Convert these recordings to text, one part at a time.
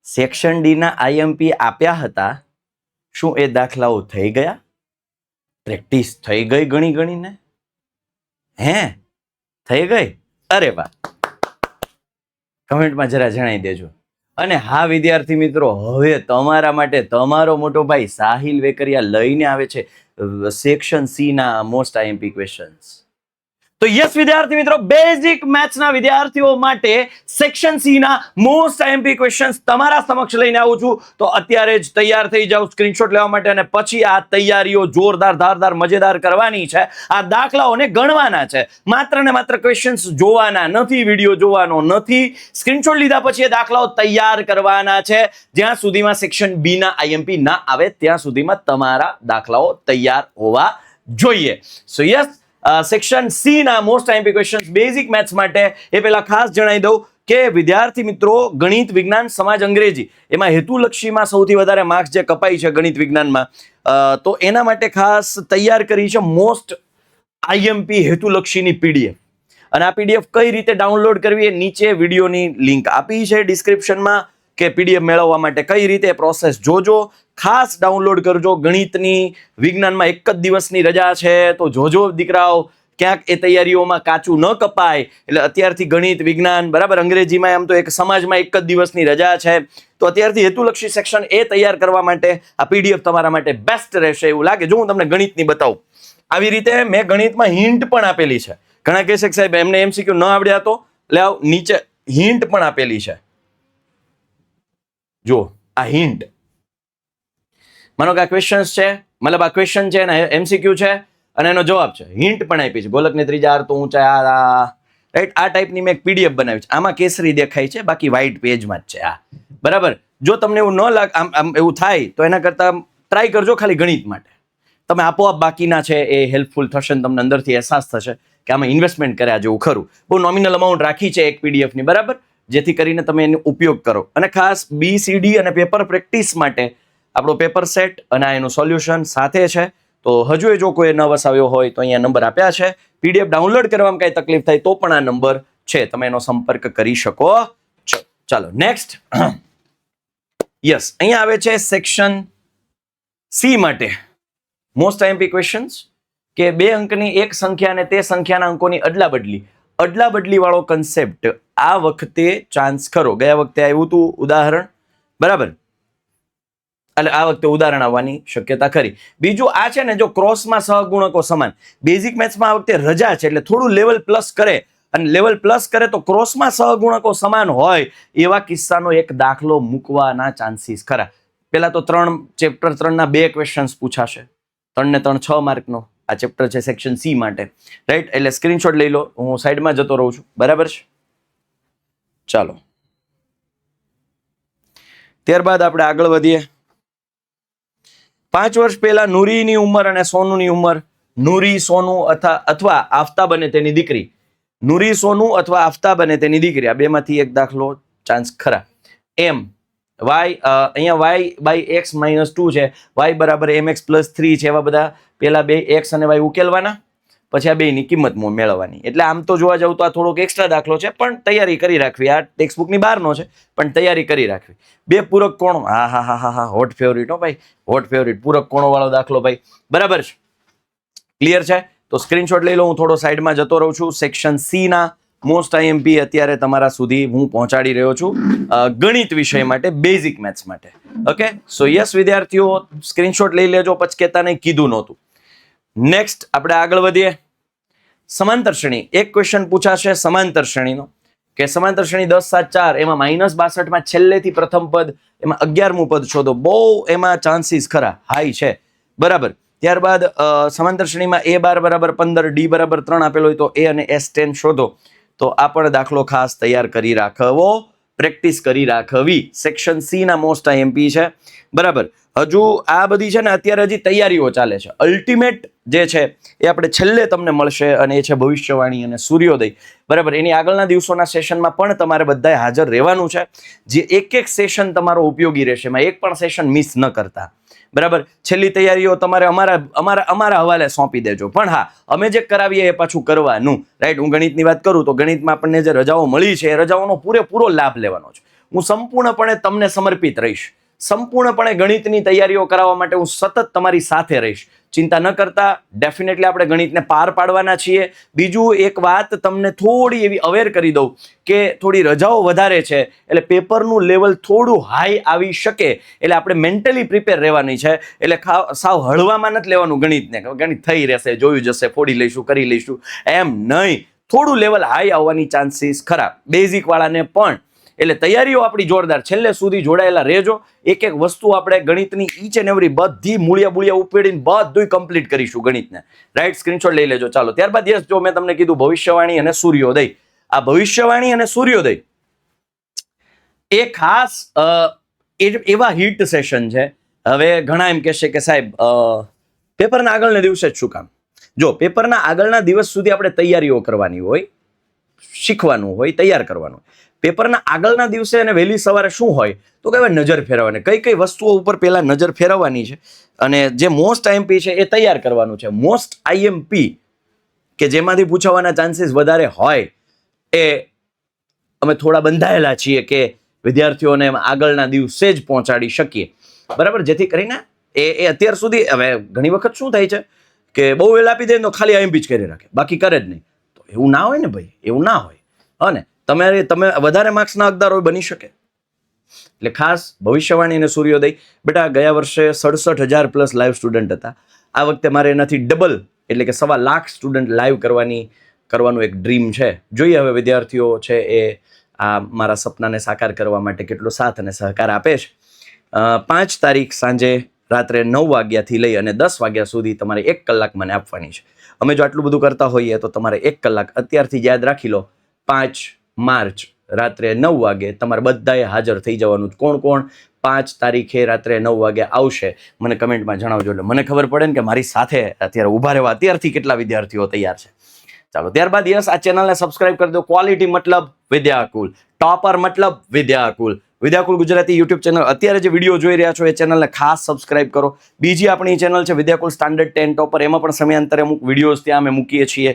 Section D ના IMP આપ્યા હતા, શું એ દાખલાઓ થઈ ગયા? પ્રેક્ટિસ થઈ ગઈ ગણી ગણીને? હે થઈ ગઈ? અરે વાહ, કમેન્ટમાં જરા જણાવી દેજો. અને હા વિદ્યાર્થી મિત્રો, હવે તમારા માટે તમારો મોટો ભાઈ સાહિલ વેકરિયા લઈને આવે છે સેક્શન સી ના મોસ્ટ આઈએમપી ક્વેશ્ચન્સ. તો યસ વિદ્યાર્થી મિત્રો, બેઝિક મેથ્સ ના વિદ્યાર્થીઓ માટે સેક્શન સી ના મોસ્ટ આઈએમપી ક્વેશ્ચન્સ તમારા સમક્ષ લઈને આવું છું. તો અત્યારે જ તૈયાર થઈ જાઓ સ્ક્રીનશોટ લેવા માટે, અને પછી આ તૈયારીઓ જોરદાર ધારદાર મજેદાર કરવાની છે. આ દાખલાઓને ગણવાના છે, માત્ર ને માત્ર ક્વેશ્ચન્સ જોવાના નથી, વિડીયો જોવાનો નથી. સ્ક્રીનશોટ લીધા પછી એ દાખલાઓ તૈયાર કરવાના છે. જ્યાં સુધીમાં સેક્શન બી ના આઈએમપી ના આવે ત્યાં સુધીમાં તમારા દાખલાઓ તૈયાર હોવા જોઈએ. સો યસ, સેક્શન સી ના most IMP questions basic maths માટે એ પહેલા ખાસ જણાવી દઉં કે વિદ્યાર્થી મિત્રો, ગણિત, વિજ્ઞાન, સમાજ, અંગ્રેજી એમાં હેતુલક્ષીમાં સૌથી વધારે માર્ક્સ જે કપાઈ છે ગણિત વિજ્ઞાનમાં, તો એના માટે ખાસ તૈયાર કરી છે મોસ્ટ આઈએમપી હેતુલક્ષીની પીડીએફ. અને આ પીડીએફ કઈ રીતે ડાઉનલોડ કરવી એ નીચે વિડીયોની લિંક આપી છે ડિસ્ક્રિપ્શનમાં, કે પીડીએફ મેળવવા માટે કઈ રીતે પ્રોસેસ જોજો. ખાસ ડાઉનલોડ કરજો. ગણિતની, વિજ્ઞાનમાં એક જ દિવસની રજા છે, તો જોજો દીકરાઓ, ક્યાંક એ તૈયારીઓમાં કાચું ન કપાય. એટલે અત્યારથી ગણિત, વિજ્ઞાન, બરાબર, અંગ્રેજીમાં એમ તો એક સમાજમાં એક જ દિવસની રજા છે, તો અત્યારથી હેતુલક્ષી સેક્શન એ તૈયાર કરવા માટે આ પીડીએફ તમારા માટે બેસ્ટ રહેશે એવું લાગે. જો હું તમને ગણિતની બતાવું, આવી રીતે મેં ગણિતમાં હિન્ટ પણ આપેલી છે. ઘણા કહેશે કે સાહેબ એમને એમસીક્યુ ન આવડ્યા તો લાવ, નીચે હિન્ટ પણ આપેલી છે. જો આ હિન્ટ, માનો કે આ ક્વેશ્ચન્સ છે, મતલબ આ ક્વેશ્ચન છે અને એમસીક્યુ છે અને એનો જવાબ છે, હિન્ટ પણ આપી છે. ગોલકની ત્રિજ્યા તો ઊંચાઈ રાઈટ, આ ટાઈપની મેં એક પીડીએફ બનાવી છે. આમાં કેસરી દેખાય છે, બાકી વ્હાઈટ પેજમાં જ છે આ, બરાબર. જો તમને એવું ન લાગે, આમ એવું થાય તો એના કરતા ટ્રાય કરજો ખાલી ગણિત માટે. તમે આપોઆપ બાકીના છે એ હેલ્પફુલ થશે, તમને અંદરથી અહેસાસ થશે કે આમાં ઇન્વેસ્ટમેન્ટ કર્યા જેવું ખરું. બહુ નોમિનલ અમાઉન્ટ રાખી છે એક પીડીએફની, બરાબર, જેથી કરીને તમે એનો ઉપયોગ કરો. અને ખાસ BCD અને પેપર પ્રેક્ટિસ માટે આપણો પેપર સેટ અને એનું સોલ્યુશન સાથે છે. તો હજુ એ જો કોઈ ન વસાવ્યો હોય તો અહીંયા નંબર આપ્યા છે. પીડીએફ ડાઉનલોડ કરવામાં કઈ તકલીફ થાય તો પણ આ નંબર છે, તમે એનો સંપર્ક કરી શકો છો. ચાલો નેક્સ્ટ. યસ, અહીંયા આવે છે સેક્શન સી માટે મોસ્ટ આઈએમપી ક્વેશ્ચન્સ, કે 2 અંકની એક સંખ્યા અને તે સંખ્યાના અંકોની અદલા બદલી વાળો કન્સેપ્ટ આ વખતે ચાન્સ ખરો. ગયા વખતે આવ્યું હતું ઉદાહરણ, બરાબર, એટલે આ વખતે ઉદાહરણ આવવાની શક્યતા ખરી. બીજું આ છે ને, જો ક્રોસમાં સહગુણકો સમાન, બેઝિક મેથ્સમાં આ વખતે રજા છે એટલે થોડું લેવલ પ્લસ કરે, અને લેવલ પ્લસ કરે તો ક્રોસમાં સહગુણકો સમાન હોય એવા કિસ્સાનો એક દાખલો મૂકવાના ચાન્સીસ ખરા. પેલા તો ચેપ્ટર 3 ના 2 ક્વેશ્ચન્સ પૂછાશે, 3 ને 3 6 માર્કનો આ ચેપ્ટર છે સેક્શન સી માટે, રાઈટ. એટલે સ્ક્રીનશોટ લઈ લો, હું સાઈડમાં જતો રહું છું, બરાબર છે. ચાલો ત્યારબાદ આપણે આગળ વધીએ. 5 વર્ષ પહેલા નૂરીની ઉંમર અને સોનુની ઉંમર, નૂરી, સોનુ અથવા આફતાબ અને તેની દીકરી, નૂરી, સોનુ અથવા આફતાબ અને તેની દીકરી, આ બેમાંથી એક દાખલો ચાન્સ ખરા. એમ વાય, અહીંયા y/x-2 છે, y બરાબર mx+3 છે, એવા બધા પેલા બે x અને y ઉકેલવાના, પછી આ બેની કિંમત મેળવવાની. એટલે આમ તો જોવા જાવ તો આ થોડોક એક્સ્ટ્રા દાખલો છે, પણ તૈયારી કરી રાખવી. આ ટેક્સ્ટ બુકની બહારનો છે, પણ તૈયારી કરી રાખવી. 2 પૂરક કોણો, હા હોટ ફેવરિટ હો ભાઈ, હોટ ફેવરિટ, પૂરક કોણો વાળો દાખલો ભાઈ, બરાબર છે, ક્લિયર છે. તો સ્ક્રીનશોટ લઈ લો, હું થોડો સાઈડમાં જતો રહું છું. સેક્શન સી ના મોસ્ટ આઈએમપી અત્યારે તમારા સુધી હું પહોંચાડી રહ્યો છું ગણિત વિષય માટે, બેઝિક મેથ્સ માટે. ઓકે, સો યસ વિદ્યાર્થીઓ, સ્ક્રીનશોટ લઈ લેજો, પછી કહેતા નહીં કીધું નહોતું. નેક્સ્ટ આપણે આગળ વધીએ. સમાંતર શ્રેણી, એક ક્વેશ્ચન પૂછાશે સમાંતર શ્રેણીનો, કે સમાંતર શ્રેણી 10 7 4, એમાં -62 માં છેલ્લેથી પ્રથમ પદ, એમાં 11મું પદ શોધો. બહુ એમાં ચાન્સીસ ખરા, હાઈ છે, બરાબર. ત્યારબાદ સમાંતર શ્રેણીમાં A12 = 15, D = 3 આપેલો હોય તો A અને S10 શોધો. તો આ પણ દાખલો ખાસ તૈયાર કરી રાખવો, પ્રેક્ટિસ કરી રાખવી. સેક્શન સી ના મોસ્ટ આઈએમપી છે, બરાબર. હજુ આ બધી છે ને અત્યારે હજી તૈયારીઓ ચાલે છે. અલ્ટિમેટ જે છે એ આપણે છેલ્લે તમને મળશે, અને એ છે ભવિષ્યવાણી અને સૂર્યોદય, બરાબર. એની આગળના દિવસોના સેશનમાં પણ તમારે બધાએ હાજર રહેવાનું છે, જે એક સેશન તમારો ઉપયોગી રહેશે, એમાં એક પણ સેશન મિસ ન કરતા, બરાબર. છેલ્લી તૈયારીઓ તમારે અમારા હવાલે સોંપી દેજો. પણ હા, અમે જે કરાવીએ એ પાછું કરવાનું, રાઈટ. હું ગણિતની વાત કરું તો ગણિતમાં આપણને જે રજાઓ મળી છે એ રજાઓનો પૂરેપૂરો લાભ લેવાનો છે. હું સંપૂર્ણપણે તમને સમર્પિત રહીશ. સંપૂર્ણપણે ગણિતની તૈયારીઓ કરાવવા માટે હું સતત તમારી સાથે રહીશ. ચિંતા ન કરતા, ડેફિનેટલી આપણે ગણિતને પાર પાડવાના છીએ. બીજું એક વાત તમને થોડી એવી અવેર કરી દઉં કે થોડી રજાઓ વધારે છે એટલે પેપરનું લેવલ થોડું હાઈ આવી શકે, એટલે આપણે મેન્ટલી પ્રિપેર રહેવાની છે. એટલે સાવ હળવામાં નથી લેવાનું ગણિતને. ગણિત થઈ રહેશે, જોયું જશે, ફોડી લઈશું, કરી લઈશું, એમ નહીં. થોડું લેવલ હાઈ આવવાની ચાન્સીસ ખરા, બેઝિક વાળાને પણ. એટલે તૈયારીઓ આપણી જોરદાર. છેલ્લે સુધી જોડાયેલા રહેજો. એક એક વસ્તુ આપણે ગણિતની ઈચ એન્ડ એવરી બધી મૂળિયા ઉપેડીને બધું કમ્પ્લીટ કરીશું ગણિતને, રાઈટ. સ્ક્રીનશોટ લઈ લેજો. ચાલો, ત્યારબાદ યસ, જો મેં તમને કીધું ભવિષ્યવાણી અને સૂર્યોદય, આ ભવિષ્યવાણી અને સૂર્યોદય એ ખાસ એવા હિટ સેશન છે. હવે ઘણા એમ કહેશે કે સાહેબ પેપરના આગળના દિવસે જ શું કામ? જો પેપરના આગળના દિવસ સુધી આપણે તૈયારીઓ કરવાની હોય, શીખવાનું હોય, તૈયાર કરવાનું. પેપરના આગળના દિવસે અને વહેલી સવારે શું હોય તો કે નજર ફેરવવાની, કઈ કઈ વસ્તુઓ ઉપર પહેલા નજર ફેરવવાની છે અને જે મોસ્ટ આઈએમપી છે એ તૈયાર કરવાનું છે. મોસ્ટ આઈએમપી કે જેમાંથી પૂછાવાના ચાન્સીસ વધારે હોય એ અમે થોડા બંધાયેલા છીએ કે વિદ્યાર્થીઓને આગળના દિવસે જ પહોંચાડી શકીએ, બરાબર. જેથી કરીને એ અત્યાર સુધી, હવે ઘણી વખત શું થાય છે કે બહુ વહેલા આપી દે તો ખાલી આઈએમપી જ કરી રાખે, બાકી કરે જ નહીં. તો એવું ના હોય ને ભાઈ, એવું ના હોય. અને તમે વધારે માર્ક્સના હકદાર હોય, બની શકે. એટલે ખાસ ભવિષ્યવાણી અને સૂર્યોદય. બેટા, ગયા વર્ષે 67,000 પ્લસ લાઈવ સ્ટુડન્ટ હતા. આ વખતે મારે એનાથી ડબલ એટલે કે 1.25 લાખ સ્ટુડન્ટ લાઈવ કરવાનું એક ડ્રીમ છે. જોઈએ હવે વિદ્યાર્થીઓ છે એ આ મારા સપનાને સાકાર કરવા માટે કેટલો સાથ અને સહકાર આપે છે. 5 તારીખ સાંજે રાત્રે 9 વાગ્યાથી લઈ અને 10 વાગ્યા સુધી તમારે 1 કલાક મને આપવાની છે. અમે જો આટલું બધું કરતા હોઈએ તો તમારે 1 કલાક અત્યારથી યાદ રાખી લો. 5 માર્ચ રાત્રે 9 વાગે તમારે બધાએ હાજર થઈ જવાનું. કોણ કોણ 5 તારીખે રાત્રે 9 વાગે આવશે મને કમેન્ટમાં જણાવજો, એટલે મને ખબર પડે ને કે મારી સાથે અત્યારે ઊભા રહેવા અત્યારથી કેટલા વિદ્યાર્થીઓ તૈયાર છે. ચાલો, ત્યારબાદ યસ, આ ચેનલને સબસ્ક્રાઇબ કરી દો. ક્વોલિટી મતલબ વિદ્યાકુલ, ટોપર મતલબ વિદ્યાકુલ. વિદ્યાકુલ ગુજરાતી યુટ્યુબ ચેનલ અત્યારે જે વિડીયો જોઈ રહ્યા છો એ ચેનલને ખાસ સબસ્ક્રાઇબ કરો. બીજી આપણી ચેનલ છે વિદ્યાકુલ સ્ટાન્ડર્ડ 10 ટોપર, એમાં પણ સમયાંતરે અમુક વિડીયોઝ ત્યાં અમે મૂકીએ છીએ.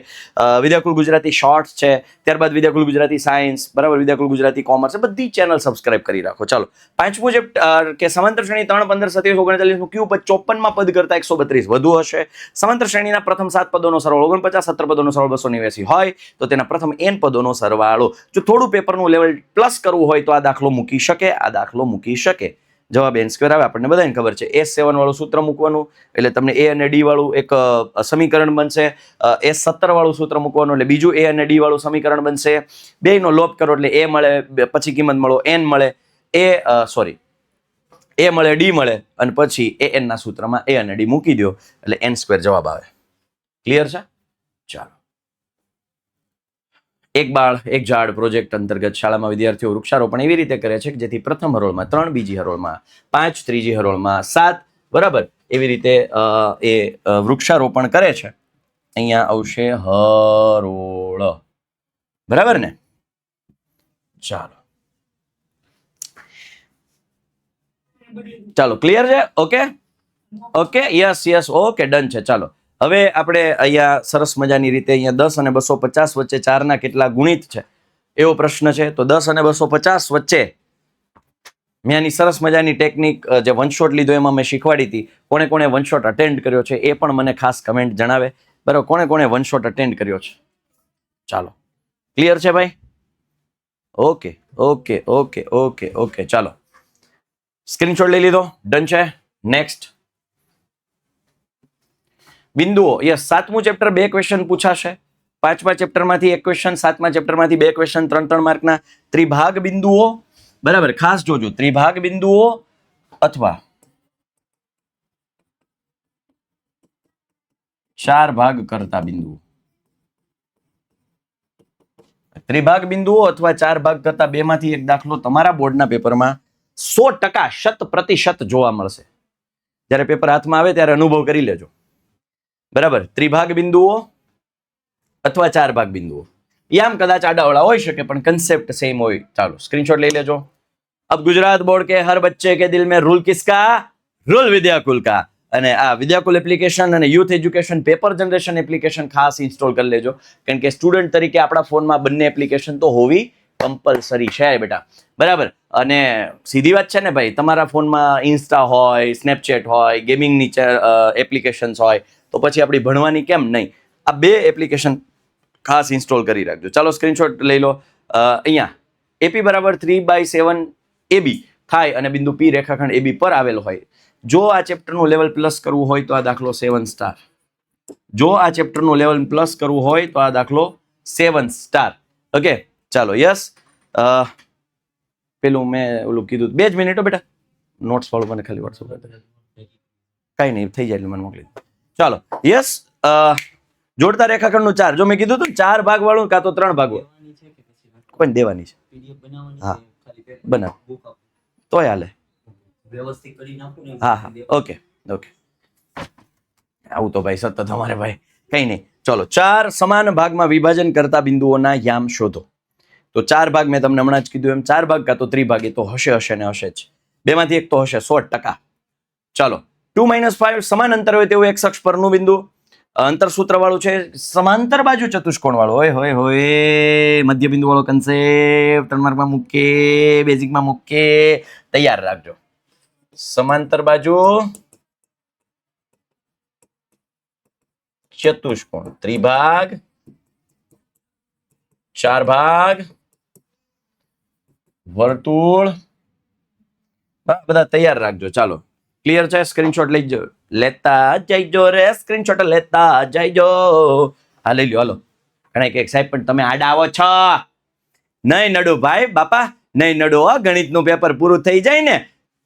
વિદ્યાકુલ ગુજરાતી શોર્ટ્સ છે, ત્યારબાદ વિદ્યાકુલ ગુજરાતી સાયન્સ, બરાબર, વિદ્યાકુલ ગુજરાતી કોમર્સ, એ બધી ચેનલ સબસ્ક્રાઇબ કરી રાખો. ચાલો, પાંચમું ચેપ્ટર કે સમાંતર શ્રેણી 3, 15, 27, 39 નું ક્યુ 54માં પદ કરતા 132 વધુ હશે. સમાંતર શ્રેણીના પ્રથમ 7 પદોનો સરવાળો 49, 17 પદોનો સરવાળો 289 હોય તો તેના પ્રથમ n પદોનો સરવાળો. જો થોડું પેપરનું લેવલ પ્લસ કરવું હોય તો આ દાખલો મૂકી શકે, આ દાખલો મૂકી શકે. જવાબ n સ્ક્વેર આવે, આપણને બધાને ખબર છે. S7 વાળું સૂત્ર મૂકવાનું એટલે તમને a અને d વાળું એક સમીકરણ બનશે. S17 વાળું સૂત્ર મૂકવાનું એટલે બીજું a અને d વાળું સમીકરણ બનશે. બેયનો લોપ કરો એટલે a મળે, પછી કિંમત મળો n મળે, a મળે, d મળે, અને પછી an ના સૂત્રમાં a અને d મૂકી દો એટલે n સ્ક્વેર જવાબ આવે. ક્લિયર છે? ચાલો, એક બાળ એક ઝાડ પ્રોજેક્ટ અંતર્ગત શાળામાં વિદ્યાર્થીઓ વૃક્ષારોપણ એવી રીતે કરે છે કે જેથી પ્રથમ હરોળમાં 3, બીજી હરોળમાં 5, ત્રીજી હરોળમાં 7, બરાબર, એવી રીતે એ વૃક્ષારોપણ કરે છે. અહીંયા આવશે હરોળ, બરાબર ને? ચાલો, ક્લિયર છે? ઓકે, યસ, ઓકે, ડન છે. ચાલો, હવે આપણે અહીંયા સરસ મજાની રીતે અહીંયા 10 અને 250 વચ્ચે 4 ના કેટલા ગુણિત છે એવો પ્રશ્ન છે. તો 10 અને 250 વચ્ચે મેં આની સરસ મજાની ટેકનિક જે વન શોટ લીધો એમાં મેં શીખવાડી હતી. કોણે કોણે વન શોટ અટેન્ડ કર્યો છે એ પણ મને ખાસ કમેન્ટ જણાવે, બરાબર. કોણે કોણે વન શોટ અટેન્ડ કર્યો છે? ચાલો, ક્લિયર છે ભાઈ? ઓકે, ચાલો, સ્ક્રીનશોટ લઈ લીધો, ડન છે. નેક્સ્ટ બિંદુઓ. યસ, 7મું ચેપ્ટર 2 ક્વેશ્ચન પૂછાશે. 5મા ચેપ્ટરમાંથી 1 ક્વેશ્ચન, 7મા ચેપ્ટરમાંથી 2 ક્વેશ્ચન, 3 માર્કના. ત્રિભાગ બિંદુઓ, બરાબર, ખાસ જોજો. ત્રિભાગ બિંદુઓ અથવા 4 ભાગ કરતા બિંદુઓ. ત્રિભાગ બિંદુઓ અથવા 4 ભાગ કરતા બેમાંથી એક દાખલો તમારા બોર્ડના પેપરમાં 100% જોવા મળશે. જ્યારે પેપર હાથમાં આવે ત્યારે અનુભવ કરી લેજો, બરાબર. ત્રિભાગ બિંદુઓ અથવા 4 ભાગ બિંદુઓ, આમ કદાચ આડાવડા હોઈ શકે પણ કન્સેપ્ટ સેમ હોય. ચાલો, સ્ક્રીનશોટ લઈ લેજો. अब गुजरात बोर्ड के हर बच्चे के दिल में रूल किसका? રોલ વિદ્યાકુલ કા. અને આ વિદ્યાકુલ એપ્લિકેશન અને youth education paper generation application ખાસ ઇન્સ્ટોલ કરી લેજો, કારણ કે સ્ટુડન્ટ તરીકે આપણા ફોનમાં બંને એપ્લિકેશન તો હોવી કમ્પલસરી છે બેટા, બરાબર. અને સીધી વાત છે ને ભાઈ, તમારા ફોનમાં ઇન્સ્ટા હોય, સ્નેપચેટ હોય, ગેમિંગની એપ્લિકેશન્સ હોય, તો પછી આપણી ભણવાની કેમ નહીં? આ બે એપ્લિકેશન ખાસ ઇન્સ્ટોલ કરી રાખજો. ચાલો સ્ક્રીનશોટ લઈ લો. અહીંયા એપી બરાબર 3/7 AB થાય અને બિંદુ પી રેખાખંડ AB પર આવેલ હોય. જો આ ચેપ્ટરનું લેવલ પ્લસ કરવું હોય તો આ દાખલો 7 સ્ટાર. જો આ ચેપ્ટરનું લેવલ પ્લસ કરવું હોય તો આ દાખલો 7 સ્ટાર. ઓકે ચાલો યસ. પેલું મેં ઓલું કીધું 2 જ મિનિટો બેટા, નોટ્સ વાળું મને ખાલી વોટ્સઅપ કઈ નહીં થઈ જાય એટલે મને મોકલી દો. ચાલો યસ. જોડતા રેખાખંડનું 4, જો મેં કીધું હતું 4 ભાગ વાળું કાં તો 3 ભાગ વાળું કોઈ દેવાની છે. હા બનાવ તોય હાલે. વ્યવસ્થિત કરી નાખું ને. હા હા ઓકે ઓકે. આવું તો ભાઈ સતત અમારે ભાઈ કઈ નહીં. ચલો 4 સમાન ભાગમાં વિભાજન કરતા બિંદુઓના યામ શોધો. તો 4 ભાગ મેં તમને હમણાં જ કીધું એમ 4 ભાગ કાં તો ત્રિભાગ એ તો હશે ને હશે જ. બેમાંથી એક તો હશે 100%. ચાલો 2 - 5 સમાન અંતર હોય તેવું એક અક્ષ પરનું બિંદુ. અંતર સૂત્ર વાળું છે, સમાંતર બાજુ ચતુષ્કોણ વાળું હોય હોય હોય મધ્ય બિંદુ વાળો કન્સેપ્ટ માર્કમાં મૂકે, બેઝિકમાં મૂકે, તૈયાર રાખજો. સમાંતર બાજુ ચતુષ્કોણ, ત્રિભાગ, 4 ભાગ, વર્તુળ, બધા તૈયાર રાખજો. ચાલો ક્લિયર છે? સ્ક્રીનશોટ લઈ જાઓ, લેતા જઈજો રે, સ્ક્રીનશોટ લેતા જઈજો. હા લઈ લ્યો હાલો. ઘણા કે સાહેબ પણ તમે આડા આવો છો. નહીં નડો ભાઈ બાપા, નહીં નડો. ગણિતનું પેપર પૂરું થઈ જાય ને,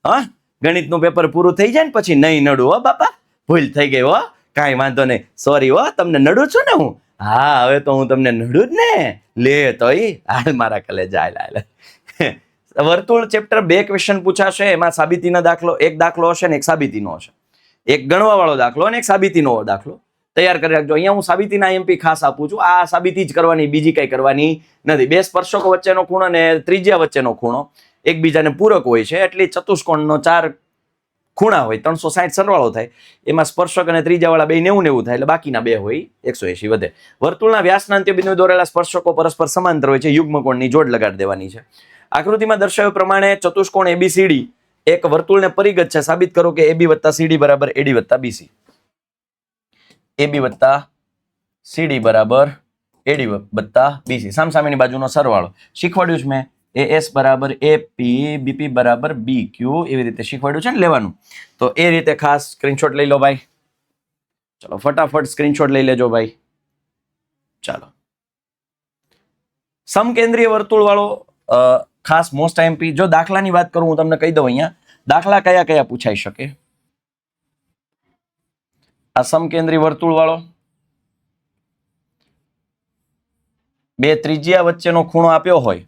હા ગણિતનું પેપર પૂરું થઈ જાય ને પછી નહીં નડું. હો બાપા ભૂલ થઈ ગઈ. હો કાંઈ વાંધો નહીં, સોરી. હો તમને નડું છું ને હું? હા હવે તો હું તમને નડું જ ને. લે તો હાલ મારા કલેજા હાલ. વર્તુળ ચેપ્ટર 2 ક્વેશ્ચન પૂછાશે. એમાં સાબિતીનો દાખલો, એક દાખલો હશે ને એક સાબિતીનો હશે. એક ગણવા વાળો દાખલો અને એક સાબિતીનો દાખલો તૈયાર કરી રાખજો. અહીંયા હું સાબિતીના એમપી ખાસ આપું છું. આ સાબિતી જ કરવાની, બીજી કઈ કરવાની નથી. બે સ્પર્શકો વચ્ચેનો ખૂણો અને ત્રિજ્યા વચ્ચેનો ખૂણો એકબીજાને પૂરક હોય છે, એટલે ચતુષ્કોણનો 4 ખૂણા હોય, 360 સરવાળો થાય. એમાં સ્પર્શક અને ત્રિજ્યાવાળા બે 90 થાય, એટલે બાકીના બે હોય 180 વધે. વર્તુળના વ્યાસના અંત્ય બિંદુએ દોરેલા સ્પર્શકો પરસ્પર સમાંતર હોય છે. યુગ્મકોણની જોડ લગાડી દેવાની છે. આકૃતિમાં દર્શાવ્યા પ્રમાણે ચતુષ્કોણ ABCD એક વર્તુળને પરિગત છે. સાબિત કરો કે AB + CD = AD + BC. AB + CD = AD + BC. સામસામેની બાજુનો સરવાળો શીખવાડ્યું છે મેં. AS = AP, BP = BQ, એવી રીતે શીખવાડ્યું છે ને લેવાનું. તો એ રીતે ખાસ સ્ક્રીનશોટ લઈ લો ભાઈ. ચલો ફટાફટ સ્ક્રીનશોટ લઈ લેજો ભાઈ. ચાલો સમકેન્દ્રીય વર્તુળ વાળો ખાસ મોસ્ટ આઈએમપી. જો દાખલાની વાત કરું હું તમને કહી દઉં, અહીંયા દાખલા કયા કયા પૂછાઈ શકે. આ સમકેન્દ્રી વર્તુળ વાળો, બે ત્રિજ્યા વચ્ચેનો ખૂણો આપ્યો હોય,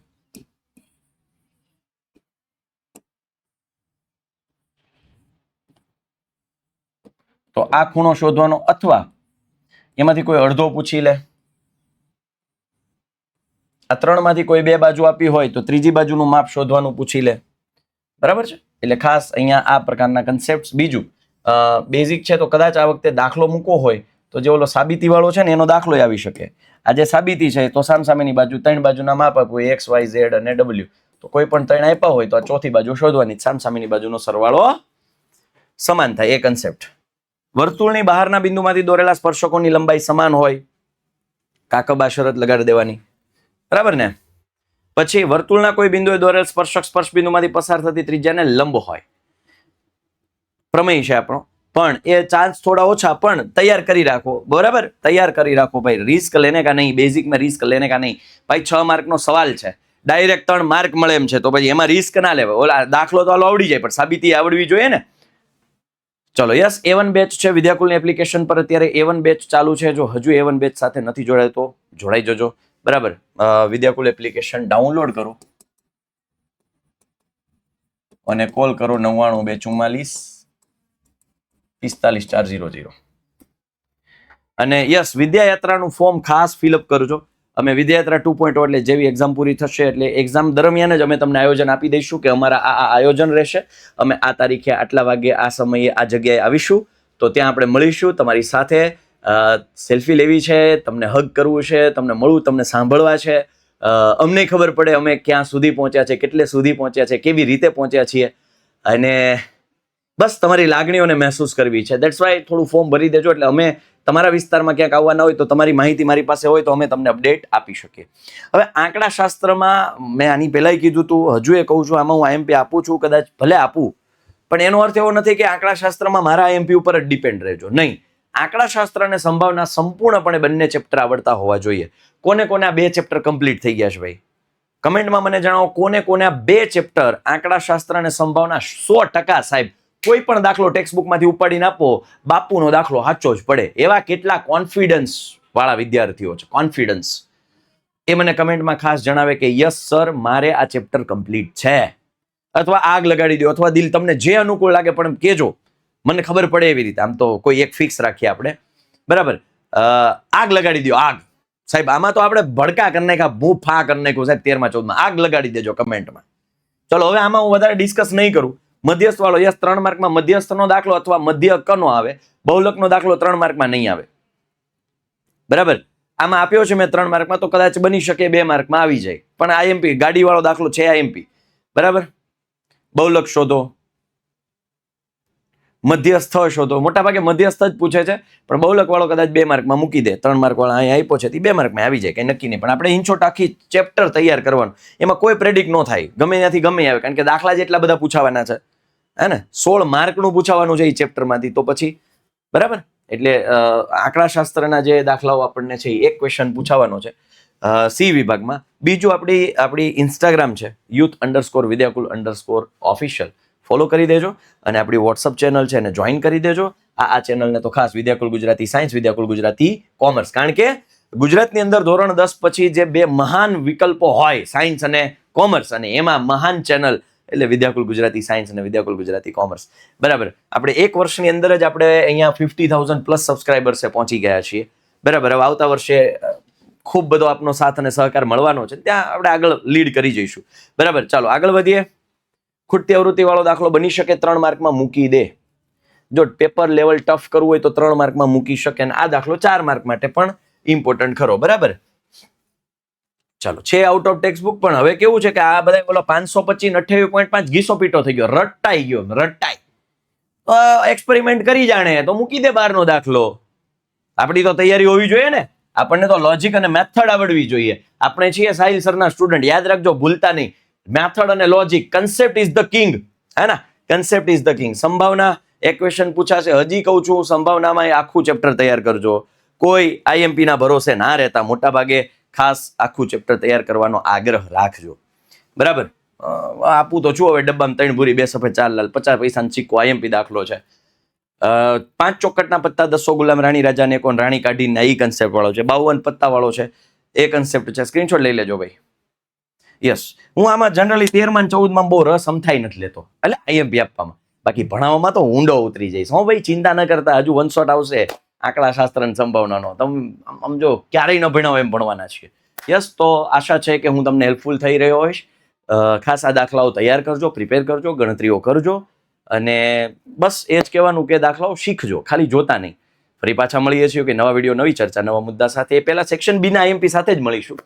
તો આ ખૂણો શોધવાનો, અથવા એમાંથી કોઈ અડધો પૂછી લે. આ 3 માંથી કોઈ 2 બાજુ આપી હોય તો ત્રીજી બાજુનું માપ શોધવાનું પૂછી લે. બરાબર છે? એટલે ખાસ અહીંયા આ પ્રકારના કન્સેપ્ટ. બીજું બેઝિક છે તો કદાચ આ વખતે દાખલો મૂકો હોય તો જે ઓલો સાબિતી વાળો છે ને એનો દાખલો આવી શકે. આ જે સાબિતી છે તો સામસામેની બાજુ 3 બાજુના માપ આપ્યું હોય, X, Y, Z અને W. તો કોઈ પણ 3 આપ્યા હોય તો આ ચોથી બાજુ શોધવાની, સામસામેની બાજુનો સરવાળો સમાન થાય. એ કન્સેપ્ટ. વર્તુળની બહારના બિંદુમાંથી દોરેલા સ્પર્શકોની લંબાઈ સમાન હોય, કાકબા શરત લગાડી દેવાની. બરાબર ને? પછી વર્તુળના કોઈ બિંદુએ દોરેલ સ્પર્શક સ્પર્શ બિંદુમાંથી પસાર થતી ત્રિજ્યાને લંબ હોય. પ્રમેય છે આપણો, પણ એ ચાન્સ થોડા ઓછા, પણ તૈયાર કરી રાખો. બરાબર? તૈયાર કરી રાખો ભાઈ. રિસ્ક લેને કા નહીં, બેઝિક માં રિસ્ક લેને કા નહીં ભાઈ. 6 માર્કનો સવાલ છે, ડાયરેક્ટ 3 માર્ક મળે એમ છે, તો પછી એમાં રિસ્ક ના લેવાય. ઓલા દાખલો તો હાલો આવડી જાય, પણ સાબિતી આવડવી જોઈએ ને. ચલો યસ. A1 બેચ છે વિદ્યાકુલની એપ્લિકેશન પર. અત્યારે A1 બેચ ચાલુ છે. જો હજુ A1 બેચ સાથે નથી જોડાય તો જોડાઈ જજો. બરાબર? વિદ્યાકુલ એપ્લિકેશન ડાઉનલોડ કરો અને કોલ કરો 99 244 45 400. અને યસ, વિદ્યાયાત્રાનું ફોર્મ ખાસ ફિલઅપ કરજો. અમે વિદ્યાયાત્રા 2.0 એટલે જેવી એક્ઝામ પૂરી થશે એટલે એક્ઝામ દરમિયાન જ અમે તમને આયોજન આપી દઈશું કે અમારા આ આયોજન રહેશે, અમે આ તારીખે આટલા વાગે આ સમયે આ જગ્યાએ આવીશું, તો ત્યાં આપણે મળીશું, તમારી સાથે સેલ્ફી લેવી છે, તમને હગ કરવું છે, તમને મળવું, તમને સાંભળવા છે, અમને ખબર પડે અમે ક્યાં સુધી પહોંચ્યા છે, કેટલે સુધી પહોંચ્યા છે, કેવી રીતે પહોંચ્યા છીએ, અને બસ તમારી લાગણીઓને મહેસૂસ કરવી છે. દેટ્સ વાય થોડું ફોર્મ ભરી દેજો એટલે અમે તમારા વિસ્તારમાં ક્યાંક આવવાના હોય તો તમારી માહિતી મારી પાસે હોય તો અમે તમને અપડેટ આપી શકીએ. હવે આંકડાશાસ્ત્રમાં મેં આની પહેલાંય કીધું હતું, હજુ એ કહું છું, આમાં હું IMP આપું છું, કદાચ ભલે આપું, પણ એનો અર્થ એવો નથી કે આંકડાશાસ્ત્રમાં મારા IMP ઉપર જ ડિપેન્ડ રહેજો. નહીં, આંકડાશાસ્ત્ર અને સંભાવના સંપૂર્ણપણે બંને ચેપ્ટર આવડતા હોવા જોઈએ. કોને કોને આ 2 ચેપ્ટર કમ્પ્લીટ થઈ ગયા છે ભાઈ? કમેન્ટમાં મને જણાવો કોને કોને આ 2 ચેપ્ટર આંકડાશાસ્ત્ર અને સંભાવના 100% સાહેબ કોઈ પણ દાખલો ટેક્સ્ટબુકમાંથી ઉપાડીને આપો, બાપુનો દાખલો સાચો જ પડે, એવા કેટલા કોન્ફિડન્સ વાળા વિદ્યાર્થીઓ છે. કોન્ફિડન્સ એ મને કમેન્ટમાં ખાસ જણાવે કે યસ સર મારે આ ચેપ્ટર કમ્પ્લીટ છે, અથવા આગ લગાડી દો, અથવા દિલ તમને જે અનુકૂળ લાગે પણ કહેજો, મને ખબર પડે એવી રીતે. આમ તો કોઈ એક ફિક્સ રાખીએ આપણે, બરાબર? આગ લગાડી દો, આગ સાહેબ. આમાં તો આપણે ભડકા કરી નાખ્યા, ભૂફા કરી નાખ્યું સાહેબ. 13માં 14માં આગ લગાડી દેજો કમેન્ટમાં. ચલો હવે આમાં હું વધારે ડિસ્કસ નહીં કરું. મધ્યસ્થ વાળો યસ 3 માર્કમાં મધ્યસ્થનો દાખલો અથવા મધ્ય કનો આવે, બહુલકનો દાખલો 3 માર્કમાં નહીં આવે, બરાબર? આમાં આપ્યો છે મેં 3 માર્કમાં, તો કદાચ બની શકે 2 માર્કમાં આવી જાય, પણ IMP ગાડી વાળો દાખલો છે IMP, બરાબર? બહુલક શોધો, મધ્યસ્થ શોધો, મોટા ભાગે મધ્યસ્થ જ પૂછે છે, પણ બહુલક વાળો કદાચ 2 માર્કમાં મૂકી દે. 3 માર્ક વાળા અહીંયા આપ્યો છે તે 2 માર્કમાં આવી જાય, કઈ નક્કી નહીં. પણ આપણે ઇન્શોર્ટ આખી ચેપ્ટર તૈયાર કરવાનું, એમાં કોઈ પ્રેડિક્ટ ન થાય, ગમે ત્યાંથી ગમે આવે, કારણ કે દાખલા જ એટલા બધા પૂછાવાના છે, હે ને? 16 માર્કનું પૂછાવાનું છે એ ચેપ્ટરમાંથી, તો પછી બરાબર. એટલે આંકડાશાસ્ત્રના જે દાખલાઓ આપણને છે એક ક્વેશ્ચન પૂછાવાનો છે C વિભાગમાં. બીજું આપણી ઇન્સ્ટાગ્રામ છે youth_vidyakull_official, ફોલો કરી દેજો, અને આપણી વોટ્સઅપ ચેનલ છે એને જોઈન કરી દેજો. આ ચેનલને તો ખાસ વિદ્યાકુલ ગુજરાતી સાયન્સ, વિદ્યાકુલ ગુજરાતી કોમર્સ, કારણ કે ગુજરાતની અંદર ધોરણ 10 પછી જે 2 મહાન વિકલ્પો હોય સાયન્સ અને કોમર્સ, અને એમાં મહાન ચેનલ એટલે વિદ્યાકુલ ગુજરાતી સાયન્સ અને વિદ્યાકુલ ગુજરાતી કોમર્સ, બરાબર? આપણે 1 વર્ષની અંદર જ આપણે અહીંયા 50,000 પ્લસ સબસ્ક્રાઇબર્સે પહોંચી ગયા છીએ, બરાબર? હવે આવતા વર્ષે ખૂબ બધો આપનો સાથ અને સહકાર મળવાનો છે, ત્યાં આપણે આગળ લીડ કરી જઈશું, બરાબર? ચાલો આગળ વધીએ. ખૂટતી આવૃત્તિ વાળો દાખલો બની શકે 3 માર્કમાં મૂકી દે. જો પેપર લેવલ ટફ કરવું હોય તો 3 માર્કમાં મૂકી શકે, અને આ દાખલો 4 માર્ક માટે પણ ઇમ્પોર્ટન્ટ ખરો, બરાબર? ચાલો, છે આઉટ ઓફ ટેક્સ્ટ બુક, પણ હવે કેવું છે કે આ બધા બોલો 525 28.5 ઘીસો પીટો થઈ ગયો, રટ્ટાઈ ગયો, રટ્ટાઈ. એક્સપેરિમેન્ટ કરી જાણે તો મૂકી દે બહારનો દાખલો. આપણી તો તૈયારી હોવી જોઈએ ને, આપણને તો લોજિક અને મેથડ આવડવી જોઈએ. આપણે છીએ સાહિલ સરના સ્ટુડન્ટ, યાદ રાખજો, ભૂલતા નહીં. મેથડ અને logic, concept is the king, હે ને? Concept is the king. સંભાવના એક ક્વેશ્ચન પૂછાશે, હજી કહું છું, સંભાવનામાં આખું ચેપ્ટર તૈયાર કરજો. કોઈ IMP ના ભરોસે ના રહેતા, મોટા ભાગે ખાસ આખું ચેપ્ટર તૈયાર કરવાનો આગ્રહ રાખજો, બરાબર? આપું તો છું હવે ડબ્બામાં 3 ભૂરી 2 સફેદ 4 લાલ 50 પૈસાનો સિક્કો IMP દાખલો છે. 5 ચોકટના પત્તા 200 ગુલામ રાણી રાજાને કોણ રાણી કાઢીને, એ કન્સેપ્ટ વાળો છે. 52 પત્તા વાળો છે, એ કન્સેપ્ટ છે. સ્ક્રીનશોટ લઈ લેજો ભાઈ. યસ, હું આમાં જનરલી 13માં 14માં બહુ રસ સમથાઈ નથી લેતો, એટલે IMP આપવામાં. બાકી ભણાવવામાં તો ઊંડો ઉતરી જઈશ. હો ભાઈ, ચિંતા ન કરતા, હજુ 1 શોટ આવશે આંકડાશાસ્ત્ર અને સંભાવનાનો. તમે સમજો ક્યારેય ન ભણાવો એમ ભણવાના છીએ. યસ, તો આશા છે કે હું તમને હેલ્પફુલ થઈ રહ્યો હોઈશ. ખાસ આ દાખલાઓ તૈયાર કરજો, પ્રિપેર કરજો, ગણતરીઓ કરજો, અને બસ એ જ કહેવાનું કે દાખલાઓ શીખજો, ખાલી જોતા નહીં. ફરી પાછા મળીએ છીએ કે નવા વિડીયો, નવી ચર્ચા, નવા મુદ્દા સાથે. એ પહેલા સેક્શન B ના IMP સાથે જ મળીશું.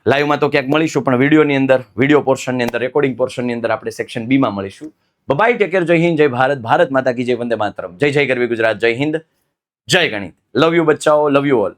લાઈવમાં તો ક્યાંક મળીશું, પણ વિડીયોની અંદર, વિડીયો પોર્શનની અંદર, રેકોર્ડિંગ પોર્શનની અંદર આપણે સેક્શન B માં મળીશું. Bye, take care. જય હિન્દ, જય ભારત, ભારત માતા કી જય, વંદે માતરમ. જય જય ગરવી ગુજરાત, જય હિન્દ, જય ગણિત. લવ યુ બચ્ચાઓ, લવ યુ ઓલ.